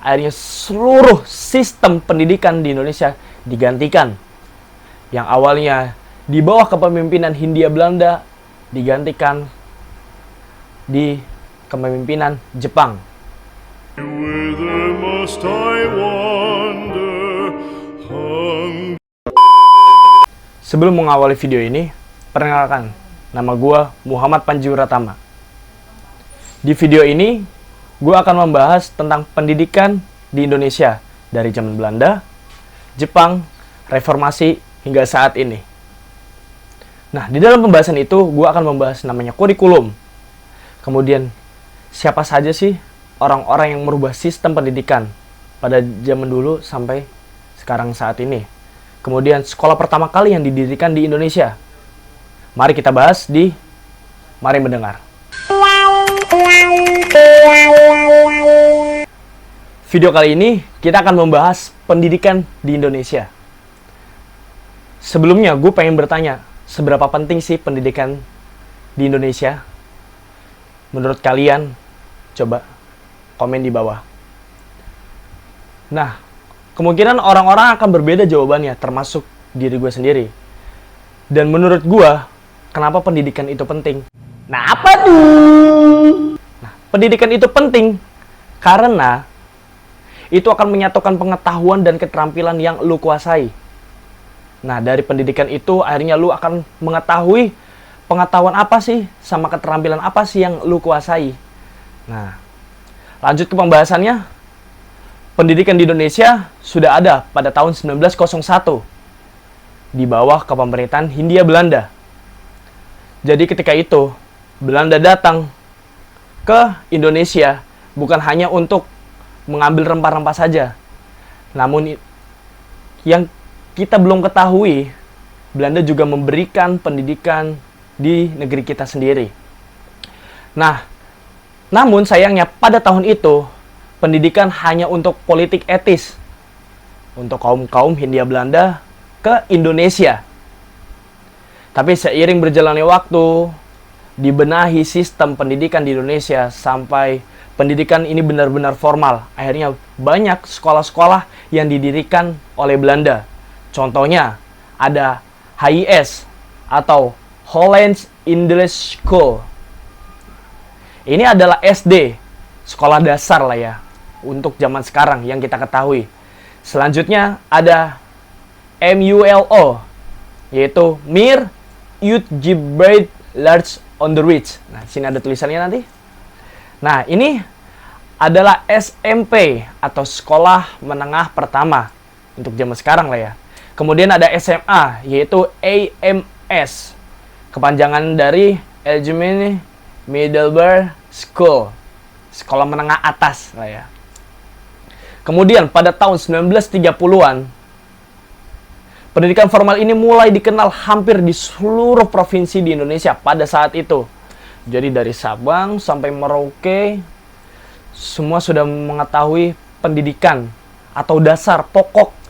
akhirnya seluruh sistem pendidikan di Indonesia digantikan. Yang awalnya di bawah kepemimpinan Hindia Belanda digantikan di kepemimpinan Jepang. Sebelum mengawali video ini, perkenalkan, nama gue Muhammad Panji Wiratama. Di video ini, gue akan membahas tentang pendidikan di Indonesia dari zaman Belanda, Jepang, Reformasi, hingga saat ini. Nah, di dalam pembahasan itu, gue akan membahas namanya kurikulum. Kemudian, siapa saja sih orang-orang yang merubah sistem pendidikan pada zaman dulu sampai sekarang saat ini. Kemudian, sekolah pertama kali yang didirikan di Indonesia. Mari kita bahas di Mari Mendengar. Video kali ini, kita akan membahas pendidikan di Indonesia. Sebelumnya, gue pengen bertanya, seberapa penting sih pendidikan di Indonesia? Menurut kalian, coba komen di bawah. Nah, kemungkinan orang-orang akan berbeda jawabannya, termasuk diri gue sendiri. Dan menurut gue, kenapa pendidikan itu penting? Nah, apa tuh? Nah, pendidikan itu penting karena itu akan menyatukan pengetahuan dan keterampilan yang lu kuasai. Nah, dari pendidikan itu akhirnya lu akan mengetahui pengetahuan apa sih sama keterampilan apa sih yang lu kuasai. Nah, lanjut ke pembahasannya. Pendidikan di Indonesia sudah ada pada tahun 1901 di bawah kepemerintahan Hindia Belanda. Jadi ketika itu Belanda datang ke Indonesia bukan hanya untuk mengambil rempah-rempah saja. Namun yang kita belum ketahui, Belanda juga memberikan pendidikan di negeri kita sendiri. Nah, namun sayangnya pada tahun itu, pendidikan hanya untuk politik etis. Untuk kaum-kaum Hindia Belanda ke Indonesia. Tapi seiring berjalannya waktu, dibenahi sistem pendidikan di Indonesia sampai pendidikan ini benar-benar formal. Akhirnya banyak sekolah-sekolah yang didirikan oleh Belanda. Contohnya ada HIS atau Hollands English School. Ini adalah SD, sekolah dasar lah ya, untuk zaman sekarang yang kita ketahui. Selanjutnya ada MULO, yaitu Mir Uitgebreid Large on the Ridge. Nah, sini ada tulisannya nanti. Nah, ini adalah SMP atau sekolah menengah pertama untuk zaman sekarang lah ya. Kemudian ada SMA, yaitu AMS, kepanjangan dari Algemene Middelbare School, sekolah menengah atas lah ya. Kemudian pada tahun 1930-an, pendidikan formal ini mulai dikenal hampir di seluruh provinsi di Indonesia pada saat itu. Jadi dari Sabang sampai Merauke, semua sudah mengetahui pendidikan atau dasar pokok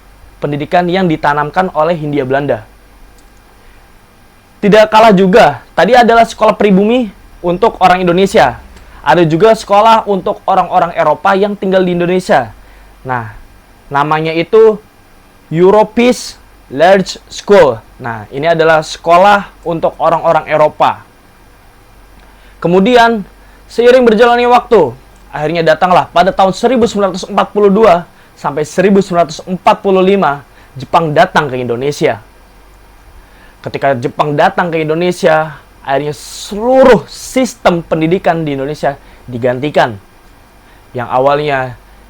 pendidikan yang ditanamkan oleh Hindia Belanda. Tidak kalah juga, tadi adalah sekolah pribumi untuk orang Indonesia. Ada juga sekolah untuk orang-orang Eropa yang tinggal di Indonesia. Nah, namanya itu Europese Large School. Nah, ini adalah sekolah untuk orang-orang Eropa. Kemudian, seiring berjalannya waktu, akhirnya datanglah pada tahun 1942 sampai 1945, Jepang datang ke Indonesia. Ketika Jepang datang ke Indonesia, akhirnya seluruh sistem pendidikan di Indonesia digantikan. Yang awalnya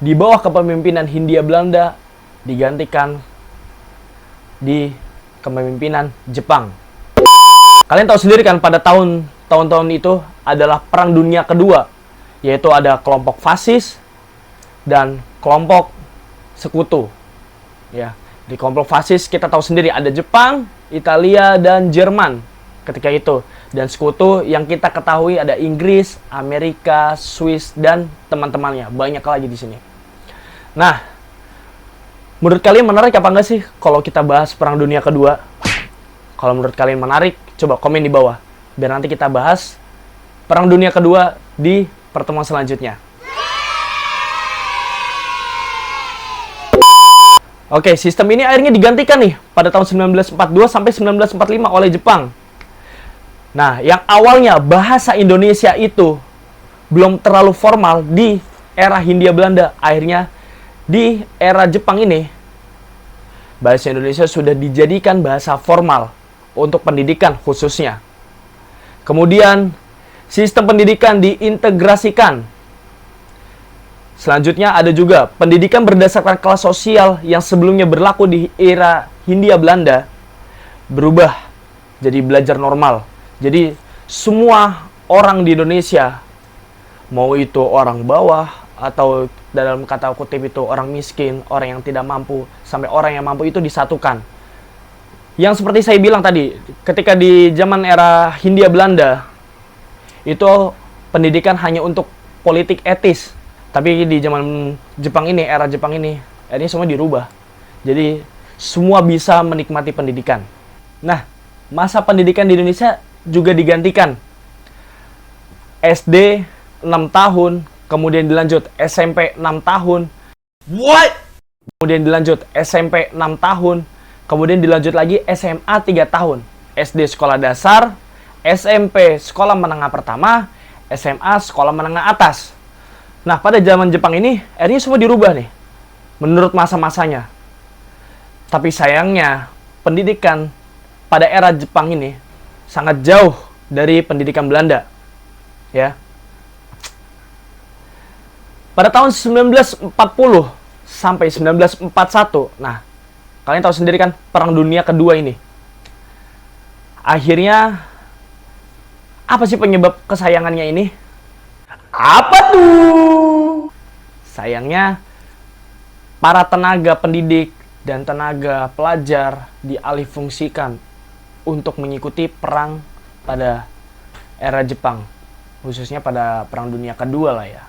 di bawah kepemimpinan Hindia Belanda, digantikan di kepemimpinan Jepang. Kalian tahu sendiri kan pada tahun-tahun itu adalah Perang Dunia Kedua, yaitu ada kelompok fasis dan kelompok sekutu. Ya, di kelompok fasis kita tahu sendiri ada Jepang, Italia, dan Jerman ketika itu. Dan sekutu yang kita ketahui ada Inggris, Amerika, Swiss, dan teman-temannya. Banyak lagi di sini. Nah, menurut kalian menarik apa enggak sih kalau kita bahas Perang Dunia Kedua? Kalau menurut kalian menarik, coba komen di bawah. Biar nanti kita bahas Perang Dunia Kedua di pertemuan selanjutnya. Oke, sistem ini akhirnya digantikan nih pada tahun 1942 sampai 1945 oleh Jepang. Nah, yang awalnya bahasa Indonesia itu belum terlalu formal di era Hindia Belanda, akhirnya di era Jepang ini bahasa Indonesia sudah dijadikan bahasa formal untuk pendidikan khususnya. Kemudian sistem pendidikan diintegrasikan. Selanjutnya ada juga pendidikan berdasarkan kelas sosial yang sebelumnya berlaku di era Hindia Belanda berubah jadi belajar normal. Jadi semua orang di Indonesia, mau itu orang bawah atau dalam kata kutip itu orang miskin, orang yang tidak mampu, sampai orang yang mampu itu disatukan. Yang seperti saya bilang tadi, ketika di zaman era Hindia Belanda, itu pendidikan hanya untuk politik etis. Tapi di zaman Jepang ini, era Jepang ini semua dirubah. Jadi semua bisa menikmati pendidikan. Nah, masa pendidikan di Indonesia juga digantikan. SD 6 tahun, kemudian dilanjut SMP 6 tahun. What? Kemudian dilanjut SMP 6 tahun, kemudian dilanjut lagi SMA 3 tahun. SD sekolah dasar, SMP sekolah menengah pertama, SMA sekolah menengah atas. Nah, pada zaman Jepang ini, akhirnya semua dirubah nih, menurut masa-masanya. Tapi sayangnya, pendidikan pada era Jepang ini sangat jauh dari pendidikan Belanda. Ya. Pada tahun 1940 sampai 1941, nah, kalian tahu sendiri kan, Perang Dunia Kedua ini. Akhirnya, apa sih penyebab kesayangannya ini? Apa tuh? Sayangnya, para tenaga pendidik dan tenaga pelajar dialihfungsikan untuk mengikuti perang pada era Jepang. Khususnya pada Perang Dunia Kedua lah ya.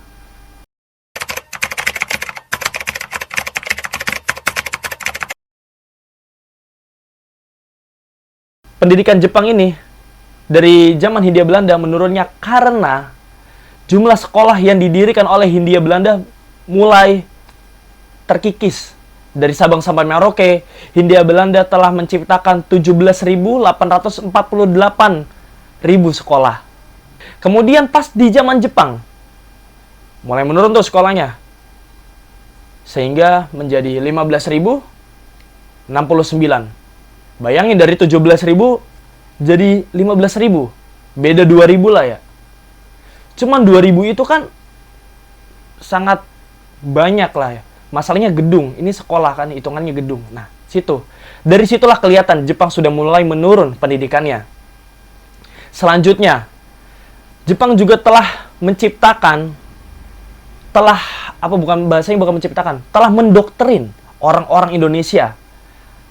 Pendidikan Jepang ini dari zaman Hindia Belanda menurunnya karena jumlah sekolah yang didirikan oleh Hindia Belanda mulai terkikis. Dari Sabang sampai Merauke, Hindia Belanda telah menciptakan 17.848.000 sekolah. Kemudian pas di zaman Jepang, mulai menurun tuh sekolahnya. Sehingga menjadi 15.069. Bayangin dari 17.000 jadi 15.000. Beda 2.000 lah ya. Cuman 2.000 itu kan sangat banyak lah ya. Masalahnya gedung, ini sekolah kan, hitungannya gedung. Nah, situ. Dari situlah kelihatan Jepang sudah mulai menurun pendidikannya. Selanjutnya, Jepang juga telah menciptakan, bukan menciptakan, telah mendoktrin orang-orang Indonesia.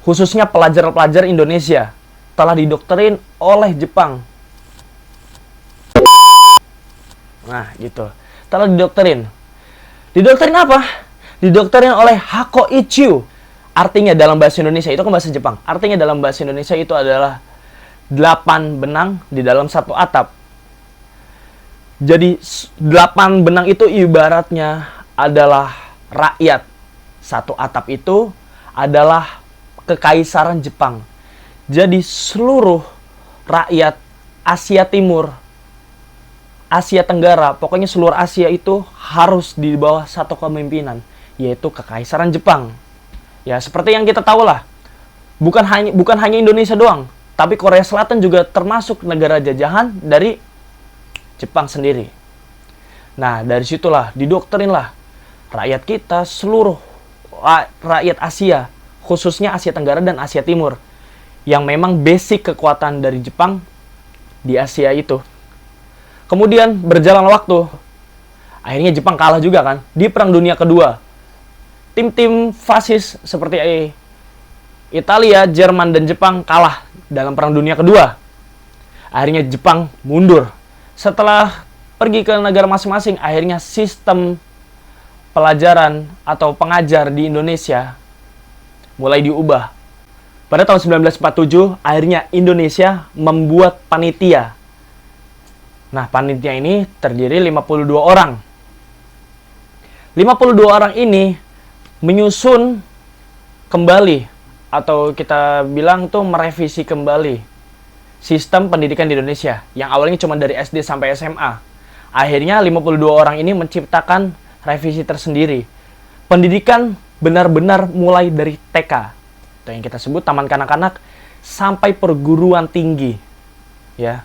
Khususnya pelajar-pelajar Indonesia telah didoktrin oleh Jepang. Nah, gitu. Telah didoktrin. Didoktrin apa? Didoktrin oleh Hakoichiu. Artinya dalam bahasa Indonesia, itu kan bahasa Jepang. Artinya dalam bahasa Indonesia itu adalah 8 benang di dalam satu atap. Jadi 8 benang itu ibaratnya adalah rakyat. Satu atap itu adalah kekaisaran Jepang. Jadi seluruh rakyat Asia Timur, Asia Tenggara, pokoknya seluruh Asia itu harus di bawah satu kepemimpinan, yaitu Kekaisaran Jepang. Ya, seperti yang kita tahu lah, bukan hanya Indonesia doang, tapi Korea Selatan juga termasuk negara jajahan dari Jepang sendiri. Nah, dari situlah didoktrinlah rakyat kita, seluruh rakyat Asia, khususnya Asia Tenggara dan Asia Timur, yang memang basic kekuatan dari Jepang di Asia itu. Kemudian berjalan waktu, akhirnya Jepang kalah juga kan di Perang Dunia Kedua. Tim-tim fasis seperti Italia, Jerman, dan Jepang kalah dalam Perang Dunia Kedua. Akhirnya Jepang mundur. Setelah pergi ke negara masing-masing, akhirnya sistem pelajaran atau pengajar di Indonesia mulai diubah. Pada tahun 1947, akhirnya Indonesia membuat panitia. Nah, panitia ini terdiri 52 orang. 52 orang ini menyusun kembali, atau kita bilang tuh merevisi kembali sistem pendidikan di Indonesia yang awalnya cuma dari SD sampai SMA. Akhirnya 52 orang ini menciptakan revisi tersendiri. Pendidikan benar-benar mulai dari TK, itu yang kita sebut taman kanak-kanak, sampai perguruan tinggi, ya.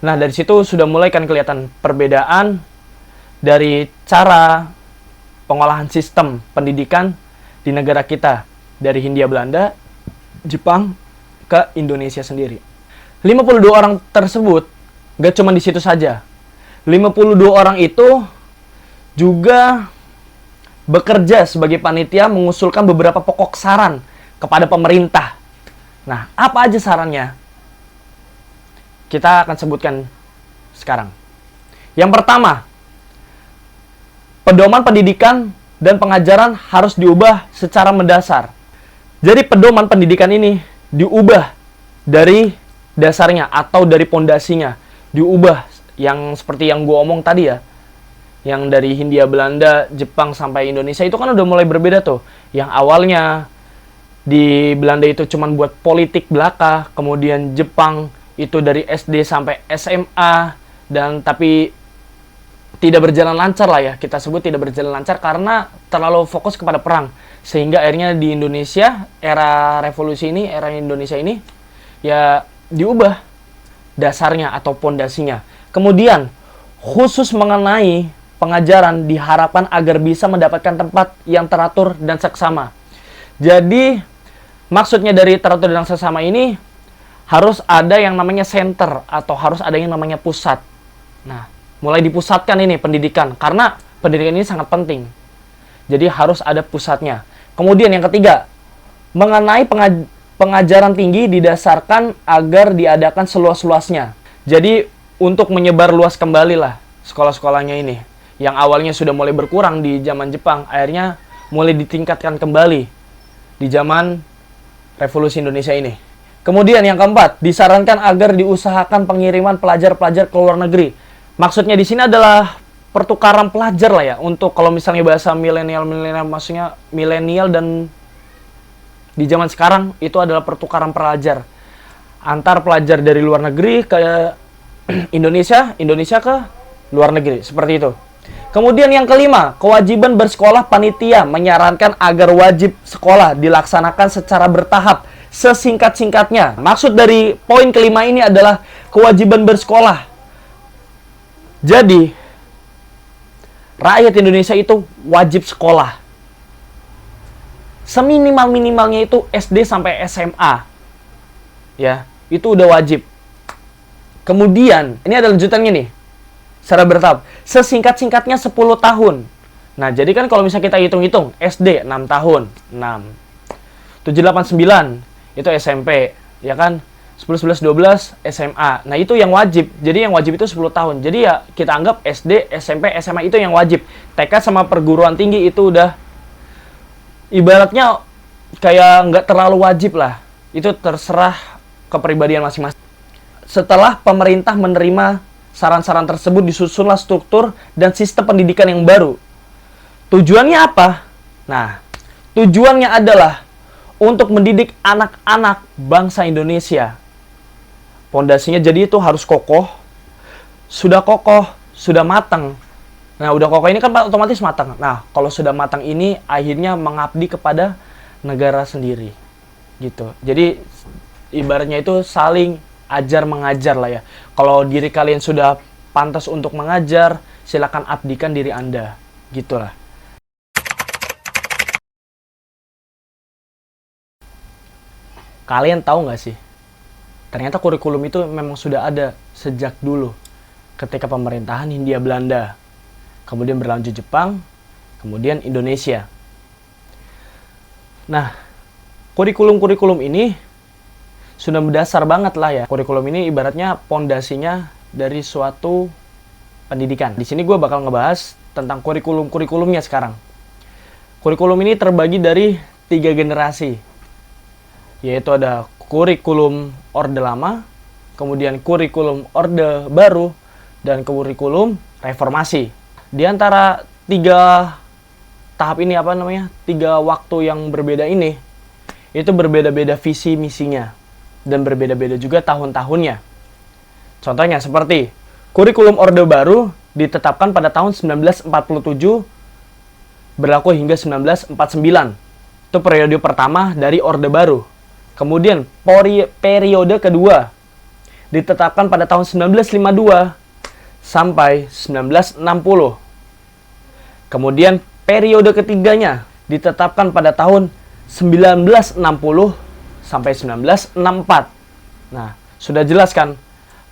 Nah, dari situ sudah mulai kan kelihatan perbedaan dari cara pengolahan sistem pendidikan di negara kita, dari Hindia Belanda, Jepang, ke Indonesia sendiri. 52 orang tersebut gak cuma di situ saja. 52 orang itu juga bekerja sebagai panitia mengusulkan beberapa pokok saran kepada pemerintah. Nah, apa aja sarannya? Kita akan sebutkan sekarang. Yang pertama, pedoman pendidikan dan pengajaran harus diubah secara mendasar. Jadi pedoman pendidikan ini diubah dari dasarnya atau dari pondasinya. Diubah yang seperti yang gue omong tadi ya. Yang dari Hindia Belanda, Jepang sampai Indonesia itu kan udah mulai berbeda tuh. Yang awalnya di Belanda itu cuma buat politik belaka, kemudian Jepang itu dari SD sampai SMA, dan tapi tidak berjalan lancar lah ya, kita sebut tidak berjalan lancar karena terlalu fokus kepada perang, sehingga akhirnya di Indonesia era revolusi ini, era Indonesia ini ya diubah dasarnya atau pondasinya. Kemudian khusus mengenai pengajaran diharapkan agar bisa mendapatkan tempat yang teratur dan seksama. Jadi maksudnya dari teratur dan seksama ini harus ada yang namanya center atau harus ada yang namanya pusat. Nah, mulai dipusatkan ini pendidikan karena pendidikan ini sangat penting. Jadi harus ada pusatnya. Kemudian yang ketiga, mengenai pengajaran tinggi didasarkan agar diadakan seluas-luasnya. Jadi untuk menyebar luas kembali lah sekolah-sekolahnya ini. Yang awalnya sudah mulai berkurang di zaman Jepang, akhirnya mulai ditingkatkan kembali di zaman Revolusi Indonesia ini. Kemudian yang keempat, disarankan agar diusahakan pengiriman pelajar-pelajar ke luar negeri. Maksudnya di sini adalah pertukaran pelajar lah ya, untuk kalau misalnya bahasa milenial, maksudnya milenial dan di zaman sekarang itu adalah pertukaran pelajar antar pelajar dari luar negeri ke Indonesia, Indonesia ke luar negeri, seperti itu. Kemudian yang kelima, kewajiban bersekolah. Panitia menyarankan agar wajib sekolah dilaksanakan secara bertahap sesingkat-singkatnya. Maksud dari poin kelima ini adalah kewajiban bersekolah. Jadi rakyat Indonesia itu wajib sekolah. Seminimal-minimalnya itu SD sampai SMA. Ya, itu udah wajib. Kemudian, ini ada lanjutannya nih. Secara bertahap. Sesingkat-singkatnya 10 tahun. Nah, jadi kan kalau misalnya kita hitung-hitung, SD 6 tahun. 6. 7, 8, 9. Itu SMP. Ya kan? 10, 11, 12 SMA. Nah, itu yang wajib. Jadi yang wajib itu 10 tahun. Jadi ya kita anggap SD, SMP, SMA itu yang wajib. TK sama perguruan tinggi itu udah ibaratnya kayak nggak terlalu wajib lah. Itu terserah kepribadian masing-masing. Setelah pemerintah menerima saran-saran tersebut, disusunlah struktur dan sistem pendidikan yang baru. Tujuannya apa? Nah, tujuannya adalah untuk mendidik anak-anak bangsa Indonesia. Pondasinya jadi itu harus kokoh, sudah matang. Nah, udah kokoh ini kan otomatis matang. Nah, kalau sudah matang ini akhirnya mengabdi kepada negara sendiri. Gitu. Jadi ibaratnya itu saling ajar mengajar lah ya. Kalau diri kalian sudah pantas untuk mengajar, silakan abdikan diri Anda. Gitulah. Kalian tahu nggak sih? Ternyata kurikulum itu memang sudah ada sejak dulu. Ketika pemerintahan Hindia Belanda. Kemudian berlanjut Jepang, kemudian Indonesia. Nah, kurikulum-kurikulum ini sudah mendasar banget lah ya. Kurikulum ini ibaratnya pondasinya dari suatu pendidikan. Di sini gue bakal ngebahas tentang kurikulum-kurikulumnya sekarang. Kurikulum ini terbagi dari 3 generasi. Yaitu ada kurikulum Orde Lama, kemudian kurikulum Orde Baru, dan kurikulum Reformasi. Di antara 3 tahap ini 3 waktu yang berbeda ini, itu berbeda-beda visi misinya dan berbeda-beda juga tahun-tahunnya. Contohnya seperti kurikulum Orde Baru ditetapkan pada tahun 1947 berlaku hingga 1949. Itu periode pertama dari Orde Baru. Kemudian periode kedua ditetapkan pada tahun 1952 sampai 1960. Kemudian periode ketiganya ditetapkan pada tahun 1960 sampai 1964. Nah, sudah jelas kan?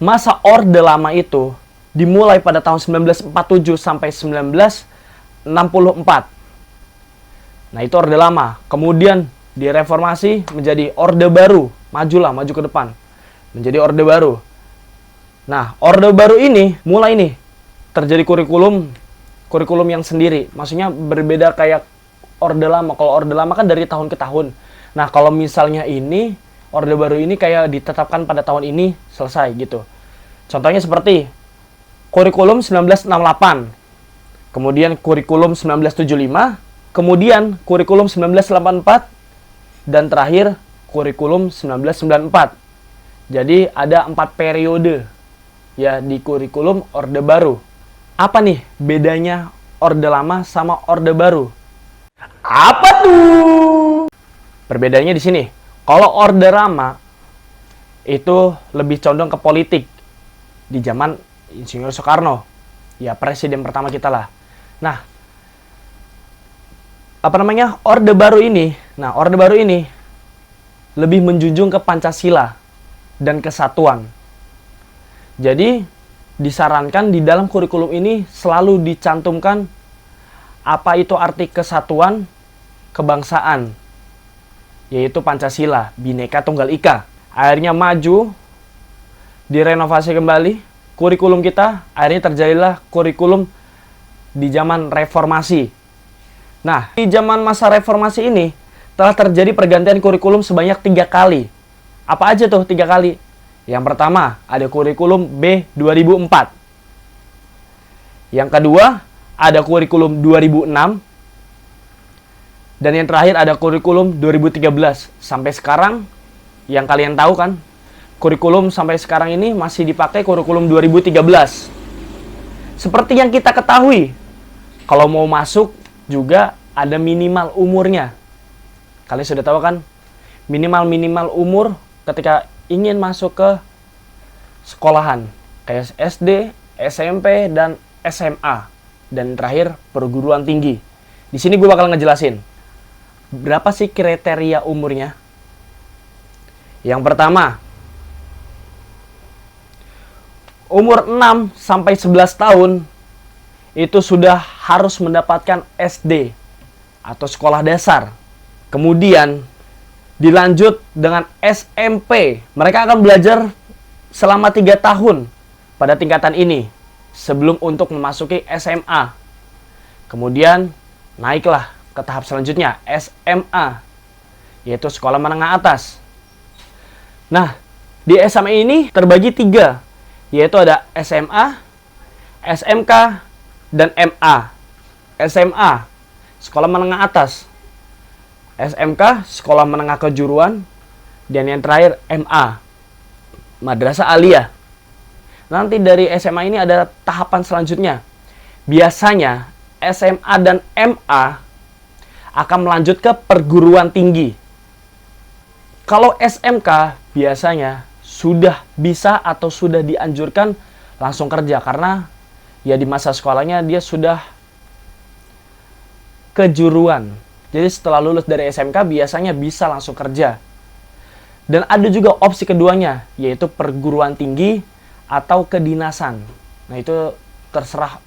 Masa Orde Lama itu dimulai pada tahun 1947 sampai 1964. Nah, itu Orde Lama. Kemudian direformasi menjadi Orde Baru. Maju ke depan. Menjadi Orde Baru. Nah, Orde Baru ini mulai nih terjadi kurikulum yang sendiri. Maksudnya berbeda kayak Orde Lama. Kalau Orde Lama kan dari tahun ke tahun. Nah, kalau misalnya ini Orde Baru ini kayak ditetapkan pada tahun ini selesai gitu. Contohnya seperti kurikulum 1968. Kemudian kurikulum 1975, kemudian kurikulum 1984 dan terakhir kurikulum 1994. Jadi ada 4 periode ya di kurikulum Orde Baru. Apa nih bedanya Orde Lama sama Orde Baru? Apa tuh? Perbedaannya di sini. Kalau Orde Lama itu lebih condong ke politik di zaman Insinyur Soekarno. Ya, presiden pertama kita lah. Nah, Orde Baru ini lebih menjunjung ke Pancasila dan kesatuan. Jadi, disarankan di dalam kurikulum ini selalu dicantumkan apa itu arti kesatuan kebangsaan, yaitu Pancasila, Bhinneka Tunggal Ika. Akhirnya maju, direnovasi kembali, kurikulum kita, akhirnya terjadilah kurikulum di zaman reformasi. Nah, di zaman masa reformasi ini, telah terjadi pergantian kurikulum sebanyak 3 kali. Apa aja tuh 3 kali? Yang pertama, ada kurikulum B 2004. Yang kedua, ada kurikulum 2006. Dan yang terakhir ada kurikulum 2013. Sampai sekarang, yang kalian tahu kan, kurikulum sampai sekarang ini masih dipakai kurikulum 2013. Seperti yang kita ketahui, kalau mau masuk juga ada minimal umurnya. Kalian sudah tahu kan, minimal umur ketika ingin masuk ke sekolahan, kayak SD, SMP, dan SMA. Dan terakhir, perguruan tinggi. Di sini gue bakal ngejelasin berapa sih kriteria umurnya. Yang pertama, umur 6 sampai 11 tahun itu sudah harus mendapatkan SD atau sekolah dasar. Kemudian dilanjut dengan SMP. Mereka akan belajar selama 3 tahun pada tingkatan ini sebelum untuk memasuki SMA. Kemudian naiklah ke tahap selanjutnya, SMA, yaitu sekolah menengah atas. Nah, di SMA ini terbagi 3, yaitu ada SMA, SMK, dan MA. SMA, sekolah menengah atas. SMK, sekolah menengah kejuruan. Dan yang terakhir, MA, Madrasah Aliyah. Nanti dari SMA ini ada tahapan selanjutnya. Biasanya, SMA dan MA akan melanjut ke perguruan tinggi. Kalau SMK, biasanya sudah bisa atau sudah dianjurkan langsung kerja. Karena ya di masa sekolahnya dia sudah kejuruan. Jadi setelah lulus dari SMK biasanya bisa langsung kerja. Dan ada juga opsi keduanya, yaitu perguruan tinggi atau kedinasan. Nah, itu terserah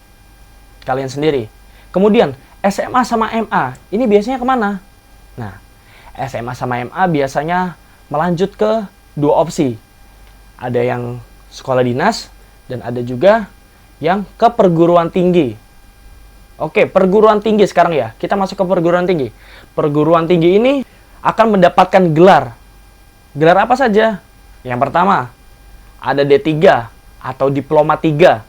kalian sendiri. Kemudian SMA sama MA, ini biasanya kemana? Nah, SMA sama MA biasanya melanjut ke 2 opsi. Ada yang sekolah dinas, dan ada juga yang ke perguruan tinggi. Oke, perguruan tinggi sekarang ya. Kita masuk ke perguruan tinggi. Perguruan tinggi ini akan mendapatkan gelar. Gelar apa saja? Yang pertama, ada D3 atau Diploma 3.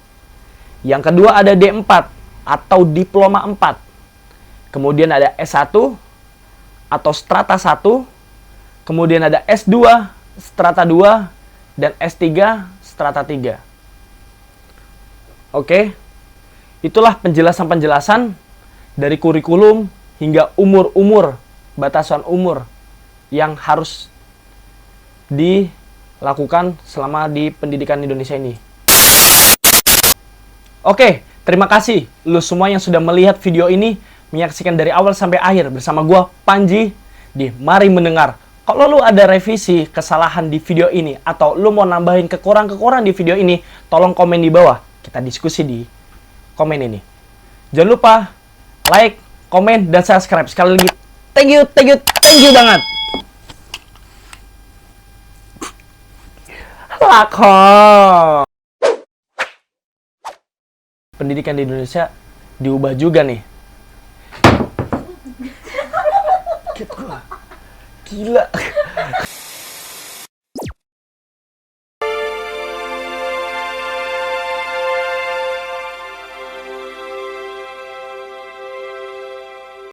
Yang kedua ada D4 atau Diploma 4. Kemudian ada S1 atau Strata 1. kemudian ada S2, strata 2, dan S3, strata 3. Oke, itulah penjelasan-penjelasan dari kurikulum hingga umur-umur, batasan umur yang harus dilakukan selama di pendidikan Indonesia ini. Oke, terima kasih lu semua yang sudah melihat video ini, menyaksikan dari awal sampai akhir bersama gua Panji di Mari Mendengar. Kalau lu ada revisi kesalahan di video ini atau lu mau nambahin kekurangan-kekurangan di video ini, tolong komen di bawah. Kita diskusi di komen ini. Jangan lupa like, komen, dan subscribe. Sekali lagi, thank you banget. Lakon. Pendidikan di Indonesia diubah juga nih. Gila.